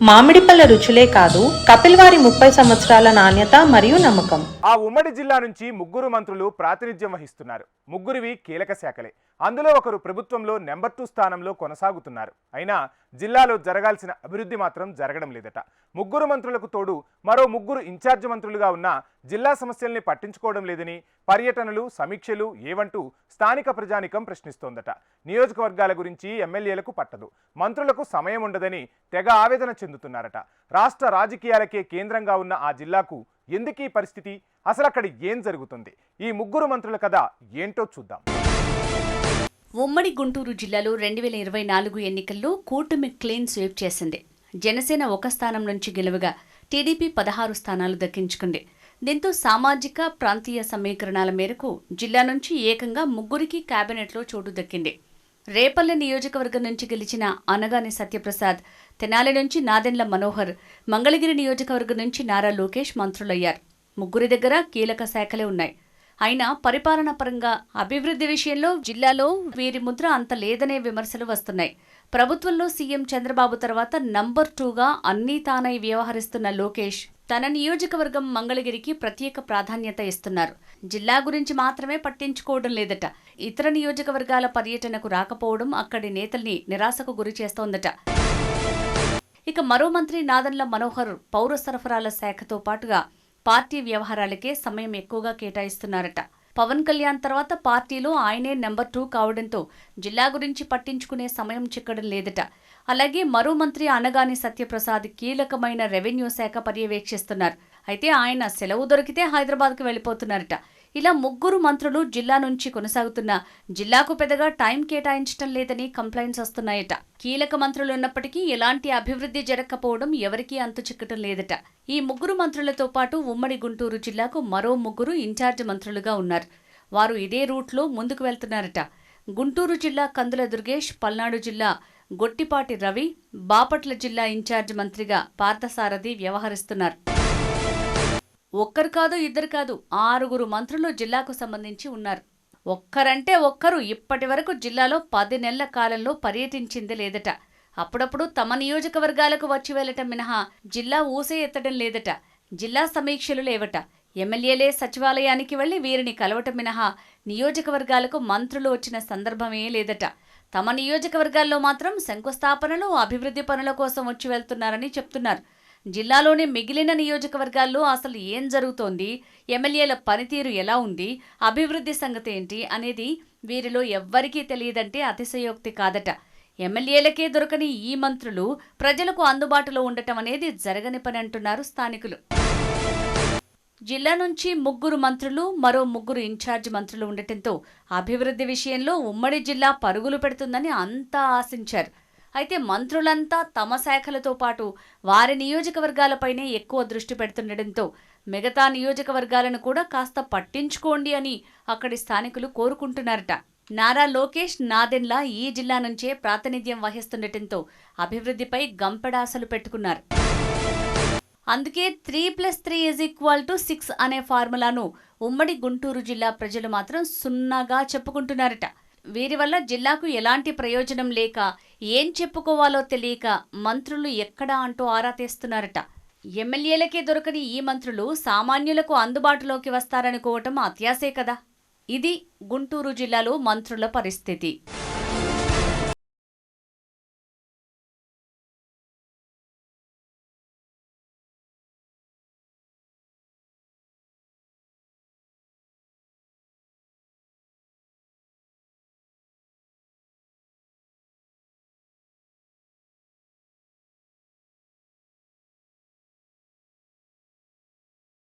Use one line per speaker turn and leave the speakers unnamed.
మామిడిపళ్ళ రుచులే కాదు, కపిల్ వారి 30 సంవత్సరాల నాణ్యత మరియు నమ్మకం.
ఆ ఉమ్మడి జిల్లా నుంచి ముగ్గురు మంత్రులు ప్రాతినిధ్యం వహిస్తున్నారు. ముగ్గురివి కీలక శాఖలే. అందులో ఒకరు ప్రభుత్వంలో నెంబర్ 2 స్థానంలో కొనసాగుతున్నారు. అయినా జిల్లాలో జరగాల్సిన అభివృద్ధి మాత్రం జరగడం లేదట. ముగ్గురు మంత్రులకు తోడు మరో ముగ్గురు ఇన్ఛార్జ్ మంత్రులుగా ఉన్న జిల్లా సమస్యల్ని పట్టించుకోవడం లేదని పర్యటనలు, సమీక్షలు ఏవంటూ స్థానిక ప్రజానికం ప్రశ్నిస్తోందట. నియోజకవర్గాల గురించి ఎమ్మెల్యేలకు పట్టదు, మంత్రులకు సమయం ఉండదని తెగ ఆవేదన చెందుతున్నారట. రాష్ట్ర రాజకీయాలకే కేంద్రంగా ఉన్న ఆ జిల్లాకు ఎందుకీ పరిస్థితి? అసలు అక్కడ ఏం జరుగుతుంది? ఈ ముగ్గురు మంత్రుల కథ ఏంటో చూద్దాం.
ఉమ్మడి గుంటూరు జిల్లాలో 2024 ఎన్నికల్లో కూటమి క్లీన్ స్వీప్ చేసింది. జనసేన 1 స్థానం నుంచి గెలువగా టీడీపీ 16 స్థానాలు దక్కించుకుంది. దీంతో సామాజిక, ప్రాంతీయ సమీకరణాల మేరకు జిల్లా నుంచి ఏకంగా ముగ్గురికి కేబినెట్లో చోటు దక్కింది. రేపల్లె నియోజకవర్గం నుంచి గెలిచిన అనగాని సత్యప్రసాద్, తెనాలి నుంచి నాదెండ్ల మనోహర్, మంగళగిరి నియోజకవర్గం నుంచి నారా లోకేష్ మంత్రులయ్యారు. ముగ్గురి దగ్గర కీలక శాఖలే ఉన్నాయి. అయినా పరిపాలన పరంగా అభివృద్ధి విషయంలో జిల్లాలో వీరి ముద్ర అంత లేదనే విమర్శలు వస్తున్నాయి. ప్రభుత్వంలో సీఎం చంద్రబాబు తర్వాత నంబర్ 2గా అన్నీ తానై వ్యవహరిస్తున్న లోకేష్ తన నియోజకవర్గం మంగళగిరికి ప్రత్యేక ప్రాధాన్యత ఇస్తున్నారు. జిల్లా గురించి మాత్రమే పట్టించుకోవడం లేదట. ఇతర నియోజకవర్గాల పర్యటనకు రాకపోవడం అక్కడి నేతల్ని నిరాశకు గురి చేస్తోందట. ఇక మరో మంత్రి నాదెండ్ల మనోహర్ పౌర సరఫరాల శాఖతో పాటుగా పార్టీ వ్యవహారాలకే సమయం ఎక్కువగా కేటాయిస్తున్నారట. పవన్ కళ్యాణ్ తర్వాత పార్టీలో ఆయనే నెంబర్ 2 కావడంతో జిల్లా గురించి పట్టించుకునే సమయం చిక్కడం లేదట. అలాగే మరో మంత్రి అనగాని సత్యప్రసాద్ కీలకమైన రెవెన్యూ శాఖ పర్యవేక్షిస్తున్నారు. అయితే ఆయన సెలవు దొరికితే హైదరాబాద్కు వెళ్లిపోతున్నారట. ఇలా ముగ్గురు మంత్రులు జిల్లా నుంచి కొనసాగుతున్న జిల్లాకు పెద్దగా టైం కేటాయించడం లేదని కంప్లైంట్స్ వస్తున్నాయట. కీలక మంత్రులు ఉన్నప్పటికీ ఎలాంటి అభివృద్ధి జరగకపోవడం ఎవరికీ అంతు చిక్కటం లేదట. ఈ ముగ్గురు మంత్రులతో పాటు ఉమ్మడి గుంటూరు జిల్లాకు మరో ముగ్గురు ఇన్ఛార్జ్ మంత్రులుగా ఉన్నారు. వారు ఇదే రూట్లో ముందుకు వెళ్తున్నారట. గుంటూరు జిల్లా కందుల దుర్గేష్, పల్నాడు జిల్లా గొట్టిపాటి రవి, బాపట్ల జిల్లా ఇన్ఛార్జ్ మంత్రిగా పార్థసారథి వ్యవహరిస్తున్నారు. ఒక్కరు కాదు, ఇద్దరు కాదు, 6 మంత్రులు జిల్లాకు సంబంధించి ఉన్నారు. ఒక్కరంటే ఒక్కరు ఇప్పటి వరకు జిల్లాలో 10 నెలల కాలంలో పర్యటించింది లేదట. అప్పుడప్పుడు తమ నియోజకవర్గాలకు వచ్చి వెళ్లటం మినహా జిల్లా ఊసే ఎత్తడం లేదట. జిల్లా సమీక్షలు లేవట. ఎమ్మెల్యేలే సచివాలయానికి వెళ్లి వీరిని కలవటం మినహా నియోజకవర్గాలకు మంత్రులు వచ్చిన సందర్భమే లేదట. తమ నియోజకవర్గాల్లో మాత్రం శంకుస్థాపనలు, అభివృద్ధి పనుల కోసం వచ్చి వెళ్తున్నారని చెప్తున్నారు. జిల్లాలోని మిగిలిన నియోజకవర్గాల్లో అసలు ఏం జరుగుతోంది, ఎమ్మెల్యేల పనితీరు ఎలా ఉంది, అభివృద్ధి సంగతి ఏంటి అనేది వీరిలో ఎవ్వరికీ తెలియదంటే అతిశయోక్తి కాదట. ఎమ్మెల్యేలకే దొరకని ఈ మంత్రులు ప్రజలకు అందుబాటులో ఉండటం అనేది జరగని పని అంటున్నారు స్థానికులు. జిల్లా నుంచి 3 మంత్రులు, మరో 3 ఇన్ఛార్జ్ మంత్రులు ఉండటంతో అభివృద్ధి విషయంలో ఉమ్మడి జిల్లా పరుగులు పెడుతుందని అంతా ఆశించారు. అయితే మంత్రులంతా తమ శాఖలతో పాటు వారి నియోజకవర్గాలపైనే ఎక్కువ దృష్టి పెడుతుండటంతో మిగతా నియోజకవర్గాలను కూడా కాస్త పట్టించుకోండి అని అక్కడి స్థానికులు కోరుకుంటున్నారట. నారా లోకేష్, నాదెండ్ల ఈ జిల్లా నుంచే ప్రాతినిధ్యం వహిస్తుండటంతో అభివృద్ధిపై గంపెడాసలు పెట్టుకున్నారు. అందుకే 3+3=6 అనే ఫార్ములాను ఉమ్మడి గుంటూరు జిల్లా ప్రజలు మాత్రం సున్నాగా చెప్పుకుంటున్నారట. వీరి వల్ల జిల్లాకు ఎలాంటి ప్రయోజనం లేక ఏం చెప్పుకోవాలో తెలియక మంత్రులు ఎక్కడా అంటూ ఆరా తీస్తున్నారట. ఎమ్మెల్యేలకే దొరకని ఈ మంత్రులు సామాన్యులకు అందుబాటులోకి వస్తారనుకోవటం అత్యాశే కదా. ఇది గుంటూరు జిల్లాలో మంత్రుల పరిస్థితి.